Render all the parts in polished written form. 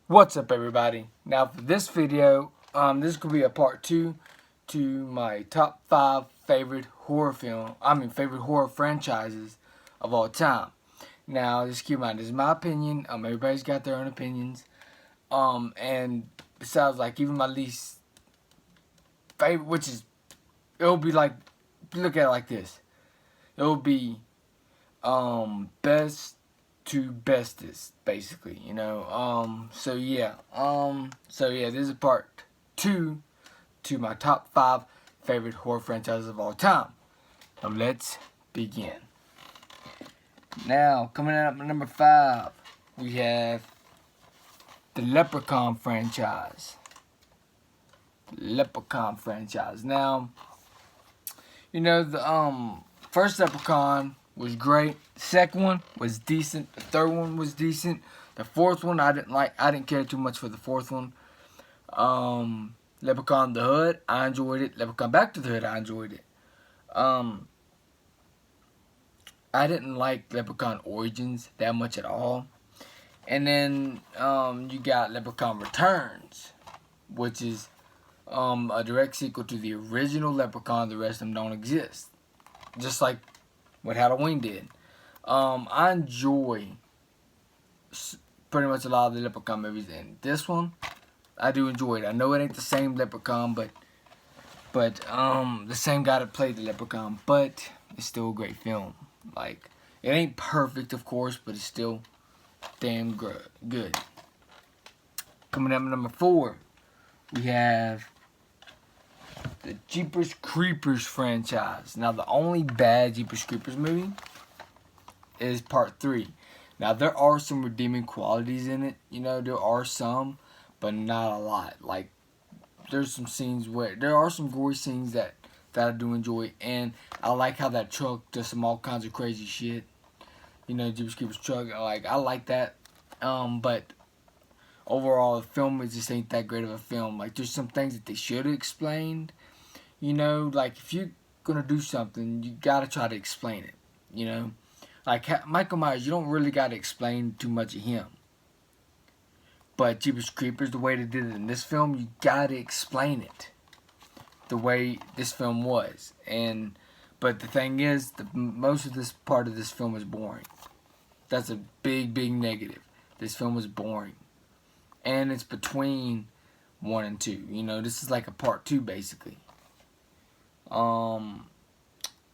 What's up, everybody? Now for this video, this could be a part 2 to my top 5 favorite favorite horror franchises of all time. Now, just keep in mind, this is my opinion. Everybody's got their own opinions. And besides, like, even my least favorite, it'll be like, look at it like this. It'll be, best to bestest, basically, so yeah, this is part 2 to my top 5 favorite horror franchises of all time. Let's begin. Now, coming in at number 5, we have the Leprechaun franchise. Now, the first Leprechaun was great. The second one was decent. The third one was decent. The fourth one I didn't like. I didn't care too much for the fourth one. Leprechaun the Hood, I enjoyed it. Leprechaun Back to the Hood, I enjoyed it. I didn't like Leprechaun Origins that much at all. And then you got Leprechaun Returns, which is a direct sequel to the original Leprechaun. The rest of them don't exist. Just like what Halloween did. I enjoy pretty much a lot of the Leprechaun movies, and this one I do enjoy it. I know it ain't the same Leprechaun, but the same guy that played the Leprechaun, but it's still a great film. Like, it ain't perfect, of course, but it's still damn good. Coming up at number 4, we have the Jeepers Creepers franchise. Now, the only bad Jeepers Creepers movie is part 3. Now, there are some redeeming qualities in it. There are some, but not a lot. Like, there's some scenes where there are some gory scenes that I do enjoy, and I like how that truck does some all kinds of crazy shit. Jeepers Creepers truck, I like that. But overall, the film just ain't that great of a film. Like, there's some things that they should have explained. Like, if you're gonna do something, you gotta try to explain it. Like Michael Myers, you don't really gotta explain too much of him. But Jeepers Creepers, the way they did it in this film, you gotta explain it. The way this film was. But the thing is, most of this part of this film is boring. That's a big, big negative. This film is boring. And it's between 1 and 2. This is like a part 2, basically.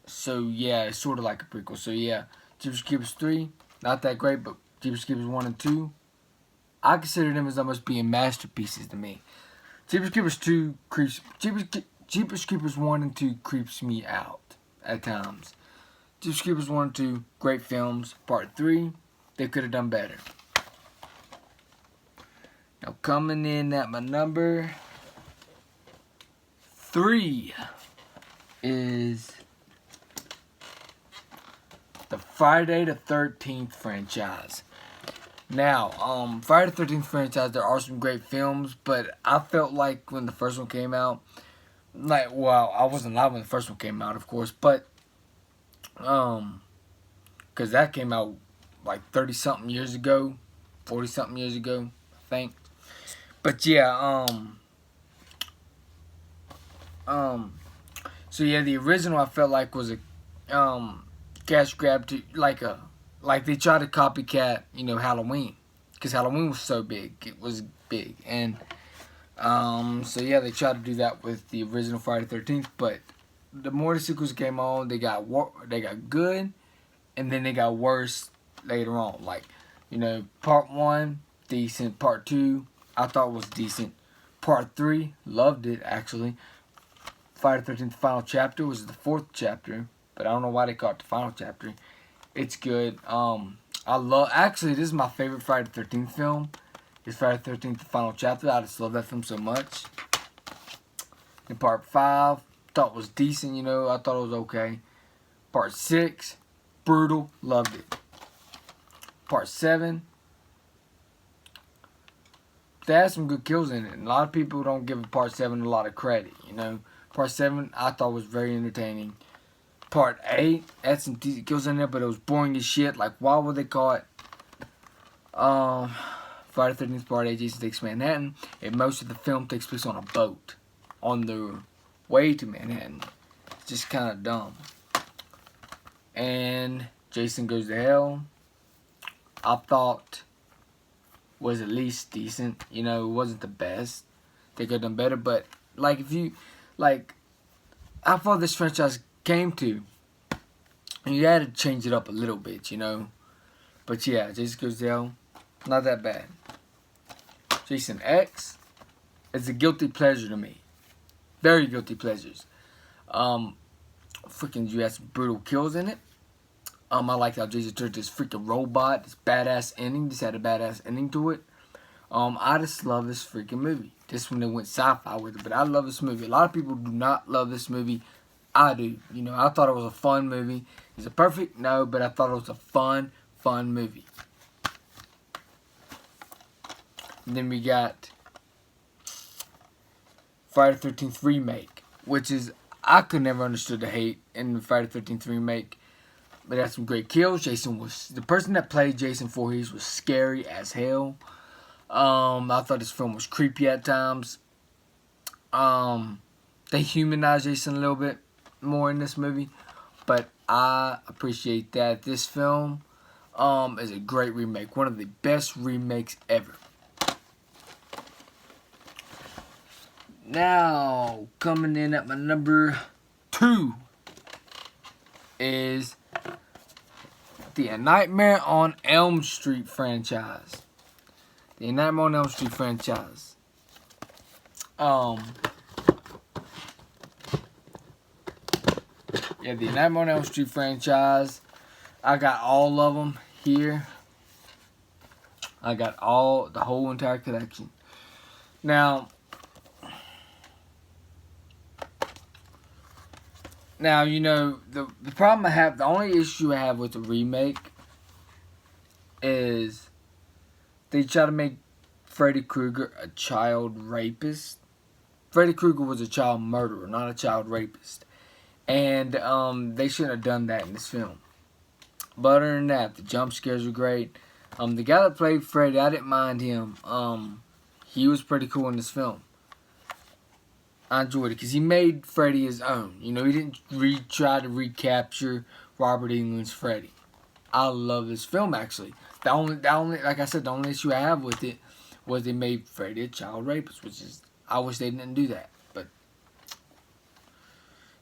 So yeah, it's sort of like a prequel. So yeah, Jeepers Creepers 3, not that great, but Jeepers Creepers 1 and 2, I consider them as almost being masterpieces to me. Jeepers Creepers 2 creeps. Jeepers Creepers 1 and 2 creeps me out at times. Jeepers Creepers 1 and 2, great films. Part 3, they could have done better. Now, coming in at my number 3 is the Friday the 13th franchise. Now, Friday the 13th franchise, there are some great films, but I felt like when the first one came out, I wasn't alive when the first one came out, of course, but, because that came out like 30-something years ago, 40-something years ago, I think. But yeah, so yeah, the original I felt like was a, cash grab to, like they tried to copycat, Halloween. Because Halloween was so big. It was big. And, so yeah, they tried to do that with the original Friday the 13th. But the more the sequels came on, they got good. And then they got worse later on. Like, part 1, decent. Part 2, I thought was decent. Part 3, loved it, actually. Friday the 13th Final Chapter was the 4th chapter. But I don't know why they call it the final chapter. It's good. Actually, this is my favorite Friday the 13th film. It's Friday the 13th, the final chapter. I just love that film so much. And part 5, thought was decent, I thought it was okay. Part 6, brutal, loved it. Part 7, they had some good kills in it. And a lot of people don't give part 7 a lot of credit, Part 7, I thought was very entertaining. Part 8 had some decent kills in there, but it was boring as shit. Like, why would they call it Friday the 13th Part 8, Jason Takes Manhattan, and most of the film takes place on a boat on the way to Manhattan. It's just kind of dumb. And Jason Goes to Hell, I thought was at least decent. You know, it wasn't the best. They could have done better, but like if you like how far this franchise came to, and you had to change it up a little bit, you know. But yeah, Jason Goes to Hell, not that bad. Jason X is a guilty pleasure to me. Very guilty pleasures. Freaking, you had some brutal kills in it. I like how Jason turned this freaking robot, this badass ending. Just had a badass ending to it. I just love this freaking movie. This one they went sci-fi with it, but I love this movie. A lot of people do not love this movie. I do. You know, I thought it was a fun movie. Is it perfect? No, but I thought it was a fun movie. And then we got Friday the 13th remake, which is, I could never understood the hate in the Friday the 13th remake. But it had some great kills. Jason was, the person that played Jason Voorhees was scary as hell. I thought this film was creepy at times. They humanized Jason a little bit more in this movie, but I appreciate that. This film is a great remake, one of the best remakes ever. Now, coming in at my number 2 is the Nightmare on Elm Street franchise. The Nightmare on Elm Street franchise. Yeah, the Nightmare on Elm Street franchise. I got all of them here. I got the whole entire collection. Now, you know, the problem I have, the only issue I have with the remake is they try to make Freddy Krueger a child rapist. Freddy Krueger was a child murderer, not a child rapist. And they shouldn't have done that in this film. But other than that, the jump scares were great. The guy that played Freddy, I didn't mind him. He was pretty cool in this film. I enjoyed it because he made Freddy his own. You know, he didn't try to recapture Robert Englund's Freddy. I love this film actually. The only, like I said, the only issue I have with it was they made Freddy a child rapist, which is, I wish they didn't do that, but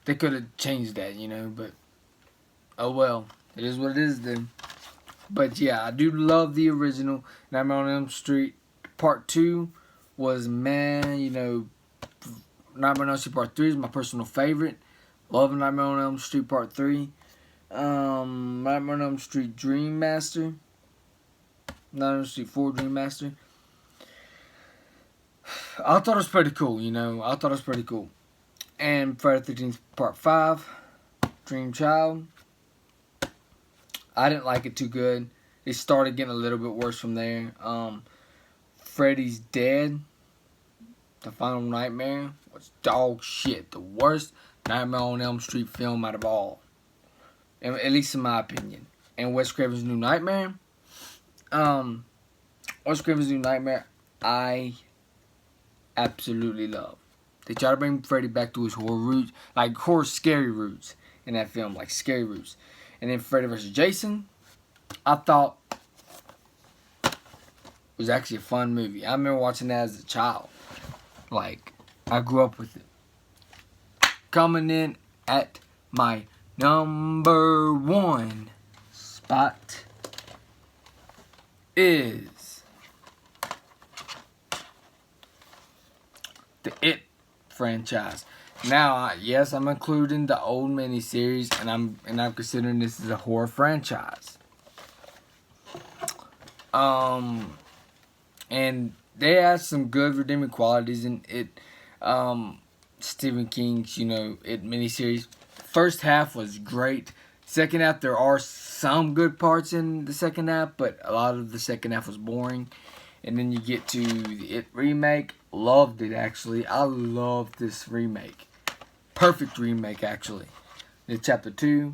they could have changed that, you know. But oh well, it is what it is then. But yeah, I do love the original Nightmare on Elm Street. Part 2 was, man, you know, Nightmare on Elm Street Part 3 is my personal favorite. Love Nightmare on Elm Street Part 3. Nightmare on Elm Street Dream Master. Nightmare on Elm Street 4 Dream Master. I thought it was pretty cool, you know. I thought it was pretty cool. And Friday the 13th Part 5, Dream Child. I didn't like it too good. It started getting a little bit worse from there. Freddy's Dead, The Final Nightmare, was dog shit. The worst Nightmare on Elm Street film out of all. At least in my opinion. And Wes Craven's New Nightmare. Wes Craven's New Nightmare, I absolutely love. They try to bring Freddy back to his horror roots, like horror scary roots in that film, like scary roots. And then Freddy vs. Jason, I thought was actually a fun movie. I remember watching that as a child. Like, I grew up with it. Coming in at my number 1 spot is the It franchise. Now, yes, I'm including the old miniseries, and I'm considering this as a horror franchise. And they have some good redeeming qualities in it. Stephen King's, you know, It miniseries. First half was great. Second half, there are some good parts in the second half, but a lot of the second half was boring. And then you get to the It remake. Loved it, actually. I loved this remake. Perfect remake, actually. It's Chapter 2.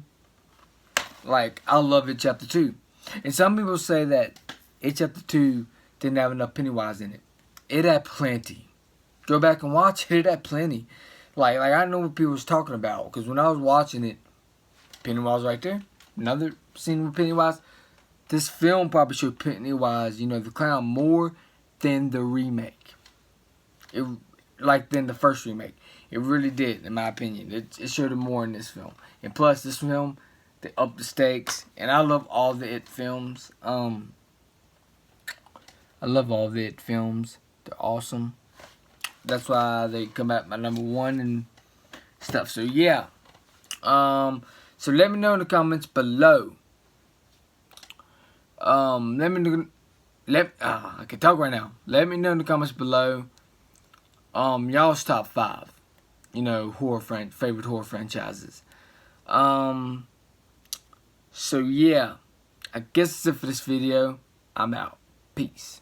Like, I love It Chapter 2. And some people say that It Chapter 2 didn't have enough Pennywise in it. It had plenty. Go back and watch it. It had plenty. Like I know what people was talking about, because when I was watching it, Pennywise right there. Another scene with Pennywise. This film probably showed Pennywise, you know, the clown, more than the remake. Than the first remake. It really did, in my opinion. It showed it more in this film. And plus, this film, they upped the stakes. And I love all the It films. I love all the It films. They're awesome. That's why they come out my #1 and stuff. So yeah. So let me know in the comments below. Let me know. I can talk right now. Let me know in the comments below. Y'all's top 5. You know, favorite horror franchises. So yeah. I guess that's it for this video. I'm out. Peace.